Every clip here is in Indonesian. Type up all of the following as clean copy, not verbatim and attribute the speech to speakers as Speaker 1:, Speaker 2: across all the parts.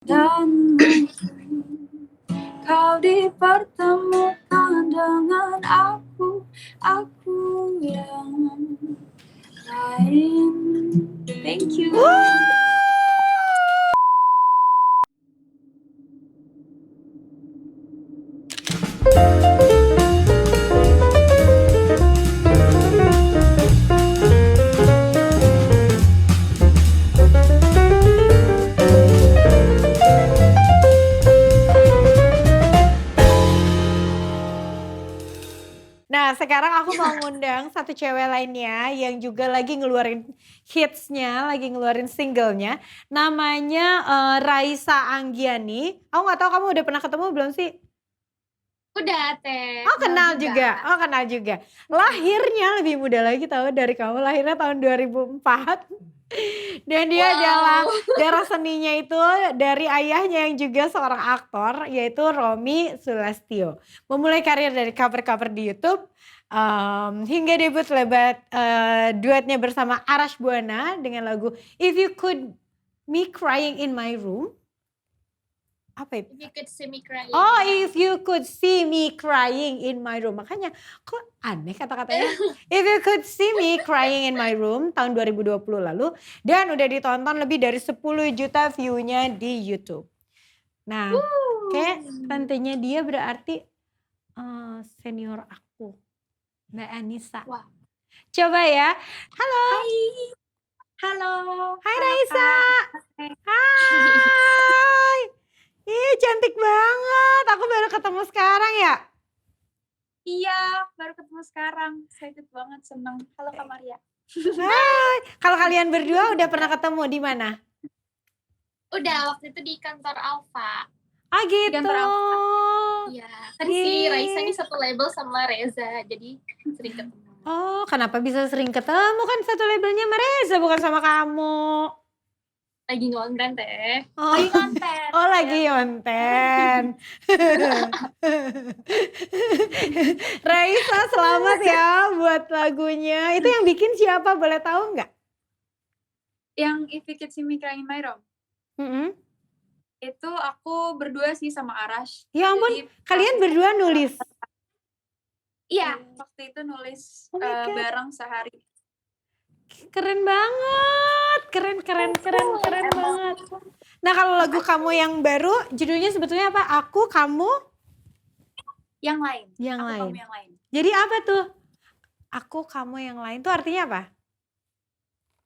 Speaker 1: Dan kau dipertemukan dengan aku yang lain. Thank you.
Speaker 2: Nah, sekarang aku mau ngundang satu cewek lainnya yang juga lagi ngeluarin hitsnya, lagi ngeluarin singlenya. Namanya Raisa Anggiani. Aku nggak tahu kamu udah pernah ketemu belum sih?
Speaker 1: Udah, Teh.
Speaker 2: Oh, kenal juga. Oh, kenal juga. Lahirnya lebih muda lagi tahu dari kamu. Lahirnya tahun 2004. Dan dia adalah darah seninya itu dari ayahnya yang juga seorang aktor, yaitu Romy Sulastyo. Memulai karir dari cover-cover di YouTube, hingga debut lebat duetnya bersama Arash Buana dengan lagu If You Could Me Crying in My Room. Apa itu?
Speaker 1: If you could see me crying.
Speaker 2: Oh, if you could see me crying in my room. Makanya kok aneh kata-katanya. If you could see me crying in my room tahun 2020 lalu. Dan udah ditonton lebih dari 10 juta view-nya di YouTube. Nah, kayak tantenya dia berarti senior aku. Mbak Anissa.
Speaker 1: Wah.
Speaker 2: Coba ya. Halo.
Speaker 1: Hai. Halo.
Speaker 2: Hai Raisa. Hai. Ih, cantik banget. Aku baru ketemu sekarang ya.
Speaker 1: Iya, baru ketemu sekarang. Excited banget, seneng. Halo Kak Maria.
Speaker 2: Hai. Kalau kalian berdua udah pernah ketemu di mana?
Speaker 1: Udah, waktu itu di kantor Alfa.
Speaker 2: Ah gitu.
Speaker 1: Kantor Alfa. Iya, kan si Raisa ini satu label sama Reza, jadi sering ketemu.
Speaker 2: Oh, kenapa bisa sering ketemu? Kan satu labelnya sama Reza, bukan sama kamu.
Speaker 1: Lagi ngonten, Teh.
Speaker 2: Oh,
Speaker 1: Lagi konten.
Speaker 2: oh lagi ngonten. Raisa, selamat ya buat lagunya. Itu yang bikin siapa? Boleh tahu nggak?
Speaker 1: Yang If You Could See Me Crying in My Room. Itu aku berdua sih sama Arash.
Speaker 2: Ya ampun,
Speaker 1: jadi,
Speaker 2: kalian berdua nulis?
Speaker 1: Iya, waktu itu nulis bareng sehari.
Speaker 2: Keren banget, keren banget. Nah, kalau lagu kamu yang baru, judulnya sebetulnya apa? Aku, kamu?
Speaker 1: Yang lain.
Speaker 2: Yang
Speaker 1: aku,
Speaker 2: lain.
Speaker 1: Kamu yang lain.
Speaker 2: Jadi apa tuh? Aku, kamu yang lain tuh artinya apa?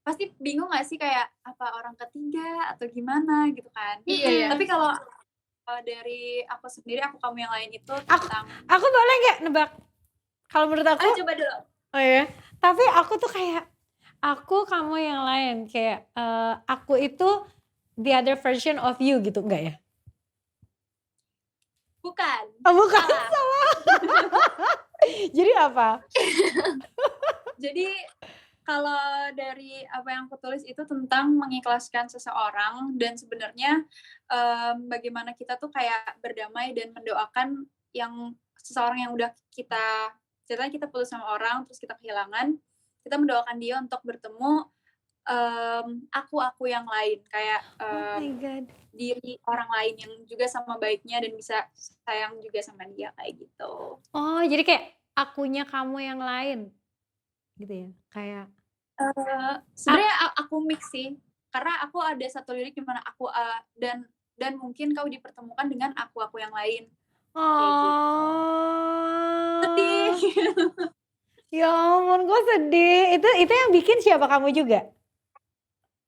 Speaker 1: Pasti bingung gak sih kayak apa orang ketiga atau gimana gitu kan?
Speaker 2: Iya.
Speaker 1: Tapi kalau dari aku sendiri, aku, kamu yang lain itu tentang.
Speaker 2: Aku boleh nggak nebak? Kalau menurut aku.
Speaker 1: Coba dulu.
Speaker 2: Oh ya. Tapi aku tuh kayak aku, kamu yang lain, kayak aku itu the other version of you gitu, enggak ya?
Speaker 1: Bukan.
Speaker 2: Oh, bukan, salah. Jadi apa?
Speaker 1: Jadi kalau dari apa yang aku tulis itu tentang mengikhlaskan seseorang dan sebenarnya bagaimana kita tuh kayak berdamai dan mendoakan yang seseorang yang udah ceritanya kita putus sama orang terus kita kehilangan, kita mendoakan dia untuk bertemu aku yang lain kayak
Speaker 2: Oh my God.
Speaker 1: diri orang lain yang juga sama baiknya dan bisa sayang juga sama dia kayak gitu.
Speaker 2: Oh, jadi kayak akunya kamu yang lain gitu ya, kayak
Speaker 1: sebenarnya aku mix sih karena aku ada satu lirik di mana aku dan mungkin kau dipertemukan dengan aku yang lain.
Speaker 2: Oh,
Speaker 1: sedih.
Speaker 2: Ya ampun, kok sedih. Itu yang bikin siapa, kamu juga?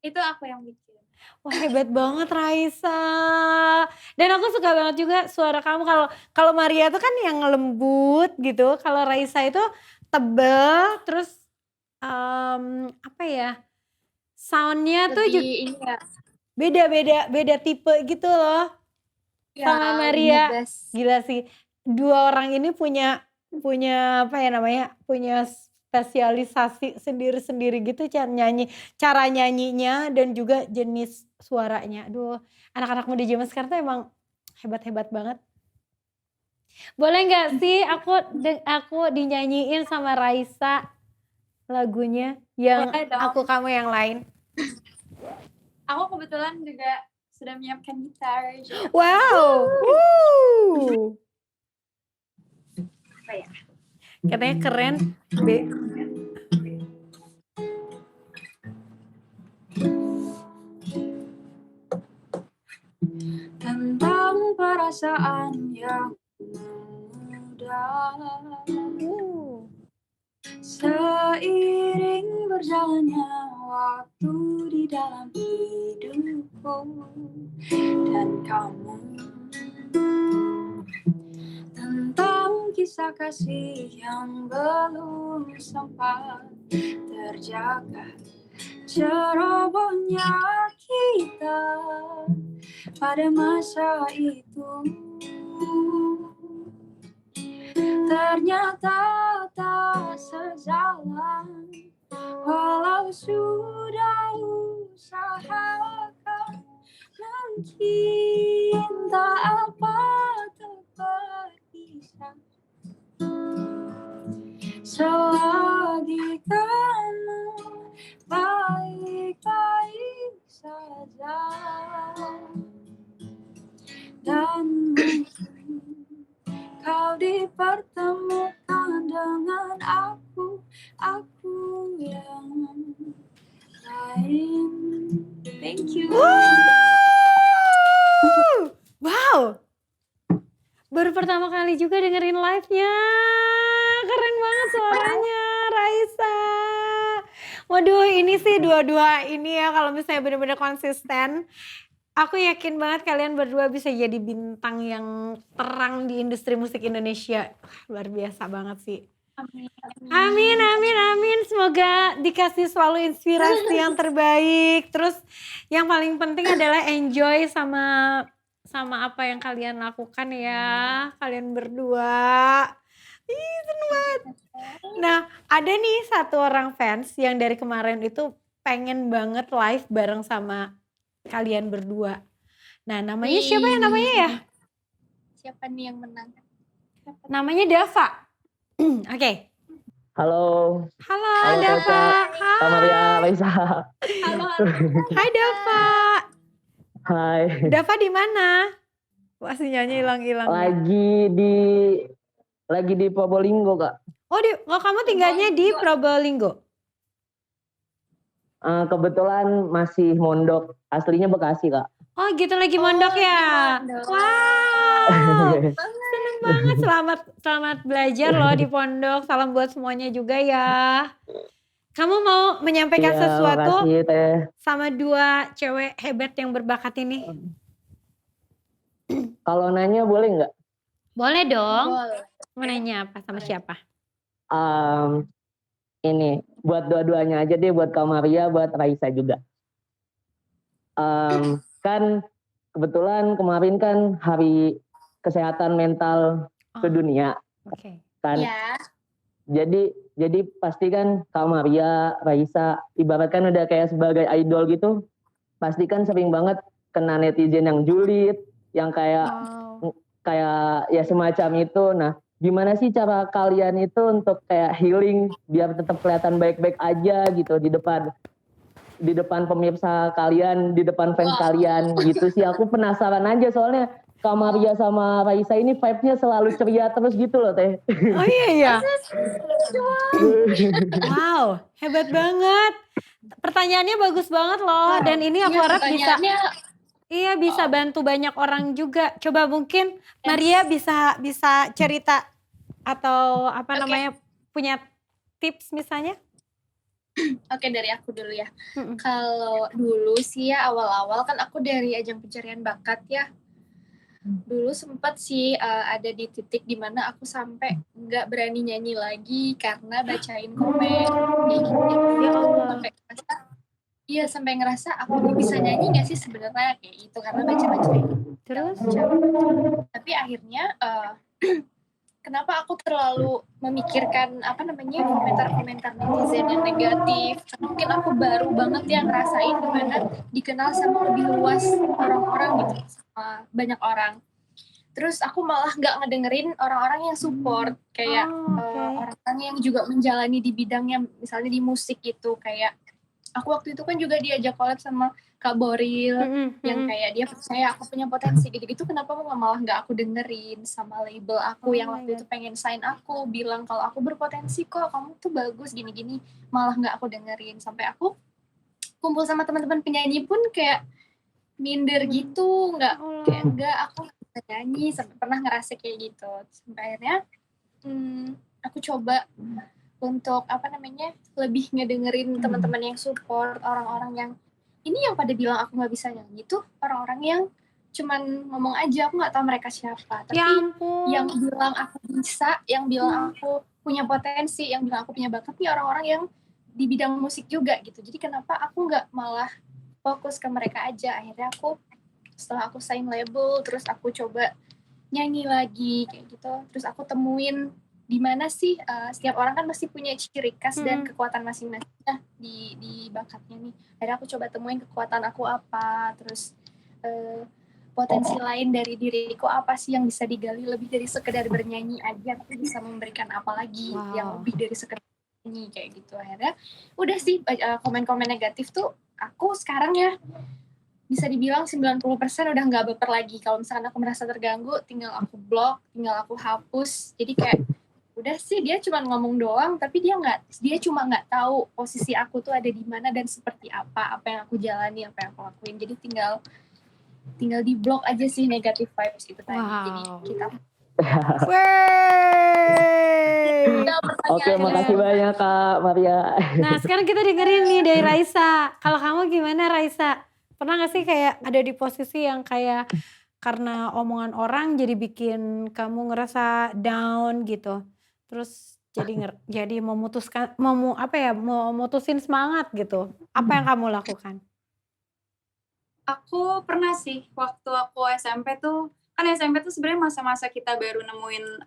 Speaker 1: Itu aku yang bikin.
Speaker 2: Wah, hebat banget Raisa. Dan aku suka banget juga suara kamu. Kalau Maria tuh kan yang lembut gitu. Kalau Raisa itu tebel, terus apa ya? Soundnya tuh juga beda tipe gitu loh. Ya, sama Maria. Gila sih. Dua orang ini punya apa ya namanya? Punya spesialisasi sendiri-sendiri gitu cara nyanyinya dan juga jenis suaranya. Aduh, anak-anak muda zaman sekarang tuh emang hebat-hebat banget. Boleh nggak sih aku dinyanyiin sama Raisa lagunya yang aku, kamu yang lain?
Speaker 1: Aku kebetulan juga sudah menyiapkan gitar.
Speaker 2: Wow. Wuh.
Speaker 1: Apa ya?
Speaker 2: Katanya keren.
Speaker 1: Tentang perasaan yang mudah, seiring berjalannya waktu di dalam hidupku dan kamu, tentang kisah kasih yang belum sempat terjaga, cerobohnya kita pada masa itu. Ternyata tak sejalan, walau sudah usahakan, mungkin tak apa terpisah. Selagi kamu baik-baik saja, dan mungkin kau dipertemukan dengan aku yang lain. Thank you.
Speaker 2: Wow. Baru pertama kali juga dengerin live-nya. Keren banget suaranya, Raisa. Waduh, ini sih dua-dua ini ya kalau misalnya benar-benar konsisten. Aku yakin banget kalian berdua bisa jadi bintang yang terang di industri musik Indonesia. Luar biasa banget sih.
Speaker 1: Amin.
Speaker 2: Amin, amin, amin. Semoga dikasih selalu inspirasi yang terbaik. Terus yang paling penting adalah enjoy sama apa yang kalian lakukan ya. Kalian berdua. Ih, seneng banget. Nah, ada nih satu orang fans yang dari kemarin itu pengen banget live bareng sama kalian berdua. Nah, namanya siapa ya namanya ya?
Speaker 1: Siapa nih yang menang?
Speaker 2: Namanya Dava. Oke.
Speaker 3: Halo.
Speaker 2: Halo
Speaker 3: Halo
Speaker 2: Dava.
Speaker 3: Caca, Maria, Raisa.
Speaker 1: Halo.
Speaker 2: Hai Dava.
Speaker 3: Hai.
Speaker 2: Dava di mana? Wah, sinyalnya hilang-hilang.
Speaker 3: Lagi di Probolinggo, Kak.
Speaker 2: Oh, kamu tinggalnya di Probolinggo?
Speaker 3: Kebetulan masih mondok, aslinya Bekasi, Kak.
Speaker 2: Oh gitu, lagi mondok ya? Wow, seneng banget. Selamat belajar loh di pondok. Salam buat semuanya juga ya. Kamu mau menyampaikan sesuatu
Speaker 3: makasih, Teh.
Speaker 2: sama dua cewek hebat yang berbakat ini?
Speaker 3: Kalau nanya boleh nggak?
Speaker 2: Boleh dong.
Speaker 1: Boleh.
Speaker 2: Mau nanya apa sama siapa?
Speaker 3: Ini buat dua-duanya aja deh, buat Kak Maria, buat Raisa juga. Kan kebetulan kemarin kan Hari Kesehatan Mental Sedunia.
Speaker 2: Oke.
Speaker 3: Kan?
Speaker 1: Ya.
Speaker 3: Jadi pasti kan Kak Maria, Raisa, ibaratkan udah kayak sebagai idol gitu, pasti kan sering banget kena netizen yang julid, yang kayak ya semacam itu. Nah, gimana sih cara kalian itu untuk kayak healing biar tetap kelihatan baik-baik aja gitu di depan pemirsa kalian, di depan fans kalian gitu sih. Aku penasaran aja soalnya Kak Maria sama Raisa ini vibe-nya selalu ceria terus gitu loh, Teh.
Speaker 2: Oh iya. Wow, hebat banget. Pertanyaannya bagus banget loh. Dan ini aku harap bisa bantu banyak orang juga. Coba mungkin Maria bisa cerita atau namanya punya tips misalnya?
Speaker 4: Oke, dari aku dulu ya. Kalau dulu sih ya awal-awal kan aku dari ajang pencarian bakat ya. Dulu sempat sih ada di titik dimana aku sampai nggak berani nyanyi lagi karena bacain komen.
Speaker 2: Ya Allah.
Speaker 4: Sampai ngerasa aku ini bisa nyanyi nggak sih sebenarnya kayak itu karena baca-bacain.
Speaker 2: Terus?
Speaker 4: Tapi akhirnya kenapa aku terlalu memikirkan komentar-komentar netizen yang negatif? Karena mungkin aku baru banget ya ngerasain gimana dikenal sama lebih luas orang-orang gitu, sama banyak orang. Terus aku malah nggak ngedengerin orang-orang yang support kayak orang-orang yang juga menjalani di bidangnya, misalnya di musik gitu, kayak aku waktu itu kan juga diajak collab sama Kak Boril, yang kayak dia percaya aku punya potensi gitu-gitu, kenapa malah nggak aku dengerin sama label aku yang waktu itu pengen sign aku, bilang kalau aku berpotensi kok, kamu tuh bagus gini-gini, malah nggak aku dengerin. Sampai aku kumpul sama teman-teman penyanyi pun kayak minder gitu, kayak enggak, aku nggak bisa nyanyi, sampai pernah ngerasa kayak gitu. Sampai akhirnya aku coba untuk lebih ngedengerin teman-teman yang support, orang-orang yang ini yang pada bilang aku nggak bisa nyanyi tuh orang-orang yang cuman ngomong aja, aku nggak tahu mereka siapa, tapi yang bilang aku bisa, yang bilang aku punya potensi, yang bilang aku punya bakat nih orang-orang yang di bidang musik juga gitu. Jadi kenapa aku nggak malah fokus ke mereka aja. Akhirnya setelah aku sign label, terus aku coba nyanyi lagi kayak gitu, terus aku temuin di mana sih setiap orang kan pasti punya ciri khas dan kekuatan masing-masing di bakatnya nih. Akhirnya aku coba temuin kekuatan aku apa, terus potensi lain dari diriku apa sih yang bisa digali lebih dari sekedar bernyanyi aja, tapi bisa memberikan apa lagi yang lebih dari sekedar nyanyi kayak gitu. Akhirnya udah sih komen-komen negatif tuh aku sekarang ya bisa dibilang 90% udah nggak baper lagi. Kalau misalkan aku merasa terganggu, tinggal aku blok, tinggal aku hapus. Jadi kayak udah sih dia cuma ngomong doang, tapi dia cuma nggak tahu posisi aku tuh ada di mana dan seperti apa yang aku jalani, apa yang aku lakuin. Jadi tinggal di blok aja sih negative vibes itu tadi. Jadi kita
Speaker 3: Oke, makasih banyak Kak Maria.
Speaker 2: Nah sekarang kita dengerin nih dari Raisa. Kalau kamu gimana Raisa? Pernah gak sih kayak ada di posisi yang kayak karena omongan orang jadi bikin kamu ngerasa down gitu? Terus jadi memutusin semangat gitu. Apa yang kamu lakukan?
Speaker 1: Aku pernah sih waktu aku SMP tuh, kan SMP tuh sebenarnya masa-masa kita baru nemuin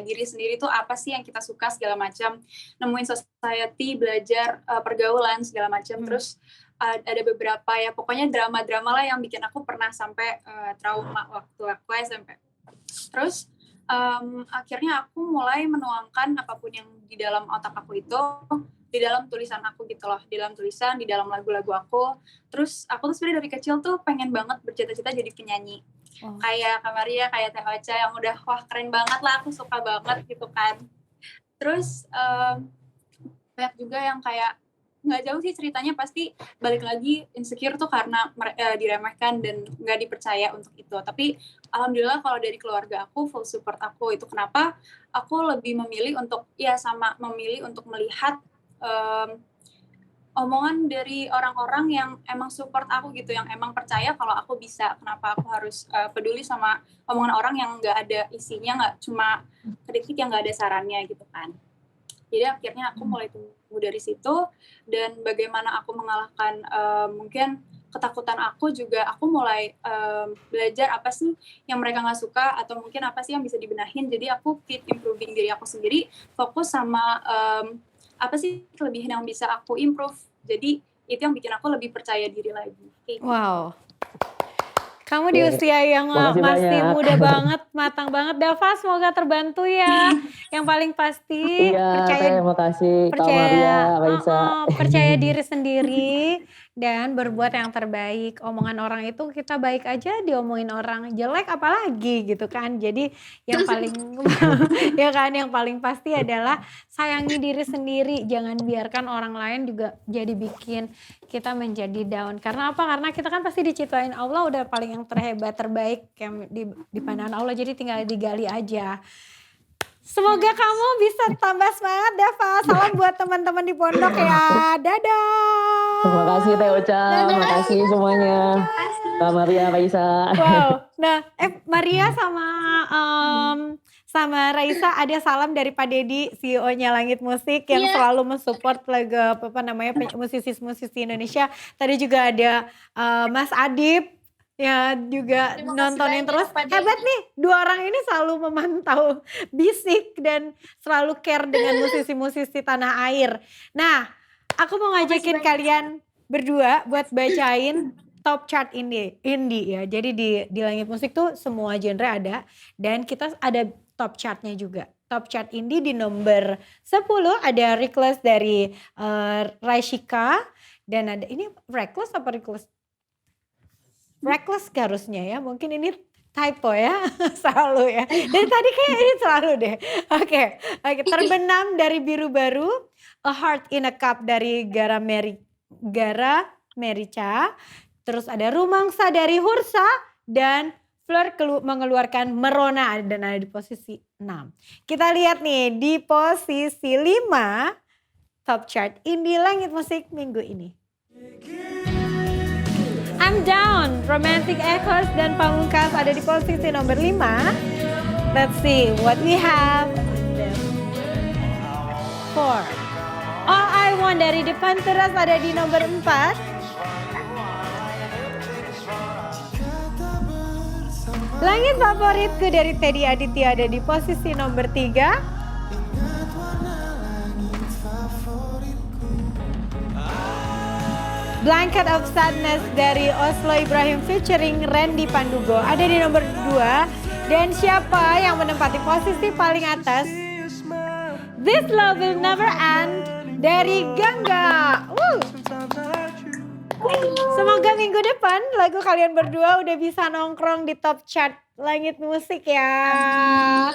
Speaker 1: diri sendiri tuh apa sih yang kita suka segala macam, nemuin society, belajar pergaulan segala macam. Terus ada beberapa ya pokoknya drama-drama lah yang bikin aku pernah sampai trauma waktu aku SMP. Terus akhirnya aku mulai menuangkan apapun yang di dalam otak aku itu di dalam tulisan aku gitu loh, di dalam tulisan, di dalam lagu-lagu aku. Terus aku tuh sebenarnya dari kecil tuh pengen banget bercita-cita jadi penyanyi. Kayak Kak Maria, kayak Teh Ocha yang udah wah keren banget lah, aku suka banget gitu kan. Terus banyak juga yang kayak nggak jauh sih ceritanya, pasti balik lagi insecure tuh karena diremehkan dan nggak dipercaya untuk itu. Tapi alhamdulillah kalau dari keluarga aku full support aku. Itu kenapa aku lebih memilih untuk melihat omongan dari orang-orang yang emang support aku gitu, yang emang percaya kalau aku bisa. Kenapa aku harus peduli sama omongan orang yang nggak ada isinya, nggak cuma kritik yang nggak ada sarannya gitu kan. Jadi akhirnya aku mulai tumbuh dari situ, dan bagaimana aku mengalahkan mungkin ketakutan aku juga, aku mulai belajar apa sih yang mereka nggak suka, atau mungkin apa sih yang bisa dibenahin. Jadi aku keep improving diri aku sendiri, fokus sama apa sih kelebihan yang bisa aku improve. Jadi itu yang bikin aku lebih percaya diri lagi.
Speaker 2: Wow. Kamu di usia yang masih muda banget, matang banget. Dava, semoga terbantu ya. Yang paling pasti
Speaker 3: terima kasih Kak Maria, Raisa.
Speaker 2: Percaya diri sendiri dan berbuat yang terbaik. Omongan orang itu kita baik aja, diomongin orang jelek apalagi gitu kan. Jadi yang paling yang paling pasti adalah sayangi diri sendiri. Jangan biarkan orang lain juga jadi bikin kita menjadi down. Karena apa? Karena kita kan pasti diciptain Allah udah paling yang terhebat, terbaik yang di pandangan Allah. Jadi tinggal digali aja. Semoga kamu bisa tambah semangat, Dava. Salam buat teman-teman di pondok ya. Dadah.
Speaker 3: Terima kasih Teh Ocha, terima kasih semuanya. Kak Maria, Raisa.
Speaker 2: Wow. Nah, Maria sama Raisa ada salam dari Pak Dedi, CEO-nya Langit Musik yang selalu mensupport musisi-musisi Indonesia. Tadi juga ada Mas Adib ya juga nontonin terus. Hebat nih, dua orang ini selalu memantau Bisik dan selalu care dengan musisi-musisi tanah air. Nah, aku mau ngajakin kalian berdua buat bacain top chart indie ya. Jadi di Langit Musik tuh semua genre ada, dan kita ada top chartnya juga. top chart indie di nomor 10 ada Reckless dari Raishika. Dan ada ini Reckless apa Reckless? Reckless harusnya ya, mungkin ini typo ya, selalu ya. Dari tadi kayak ini selalu deh. Oke, Terbenam dari Biru Baru, A Heart in a Cup dari Gara Merica, terus ada Rumangsa dari Hursa, dan Fleur mengeluarkan Merona dan ada di posisi 6. Kita lihat nih di posisi 5 top chart indie Langit Musik minggu ini. I'm Down, Romantic Echoes dan Pamungkas ada di posisi nomor 5. Let's see what we have on the 4. All I Want dari The Panteras ada di nomor 4. Langit Favoritku dari Teddy Aditya ada di posisi nomor 3. Blanket of Sadness dari Oslo Ibrahim featuring Randy Pandugo ada di nomor 2. Dan siapa yang menempati posisi paling atas? This Love Will Never End dari Gangga. Semoga minggu depan lagu kalian berdua udah bisa nongkrong di top chart Langit Musik ya.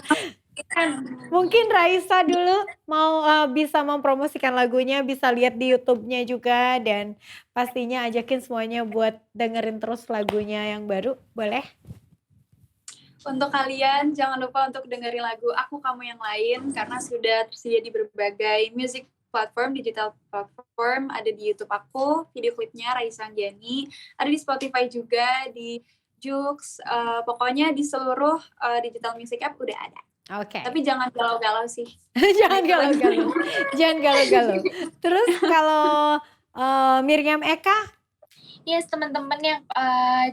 Speaker 2: Mungkin Raisa dulu mau bisa mempromosikan lagunya, bisa lihat di YouTube-nya juga, dan pastinya ajakin semuanya buat dengerin terus lagunya yang baru, boleh?
Speaker 1: Untuk kalian jangan lupa untuk dengerin lagu Aku Kamu Yang Lain karena sudah tersedia di berbagai music platform, digital platform, ada di YouTube aku, video klipnya Raisa Anggiani, ada di Spotify juga, di Joox, pokoknya di seluruh digital music app udah ada.
Speaker 2: Oke.
Speaker 1: Tapi jangan galau-galau sih.
Speaker 2: Jangan galau-galau. Jangan galau-galau. Terus kalau Miriam Eka?
Speaker 4: Yes, teman-teman yang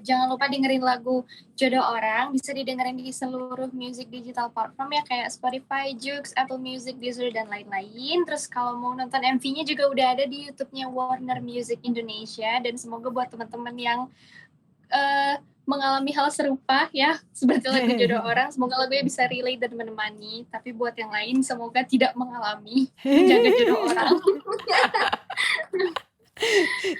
Speaker 4: jangan lupa dengerin lagu Jodoh Orang, bisa didengerin di seluruh music digital platform ya kayak Spotify, Joox, Apple Music, Deezer, dan lain-lain. Terus kalau mau nonton MV-nya juga udah ada di YouTube-nya Warner Music Indonesia. Dan semoga buat teman-teman yang mengalami hal serupa ya seperti lagu Jodoh Orang, semoga lagunya bisa relate dan menemani. Tapi buat yang lain semoga tidak mengalami jaga jodoh orang.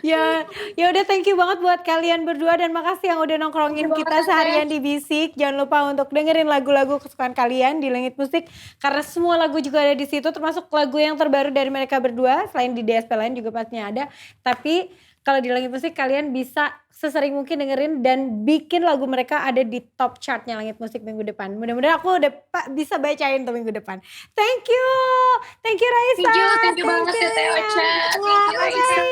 Speaker 2: Ya udah, thank you banget buat kalian berdua dan makasih yang udah nongkrongin kita seharian di Bisik. Jangan lupa untuk dengerin lagu-lagu kesukaan kalian di Langit Musik karena semua lagu juga ada di situ, termasuk lagu yang terbaru dari mereka berdua. Selain di DSP lain juga pastinya ada. Tapi kalau di Langit Musik kalian bisa sesering mungkin dengerin dan bikin lagu mereka ada di top chartnya Langit Musik minggu depan. Mudah-mudahan aku udah bisa bacain tuh minggu depan. Thank you Raisa.
Speaker 4: Thank you banget ya Teh Ocha. Thank you Raisa.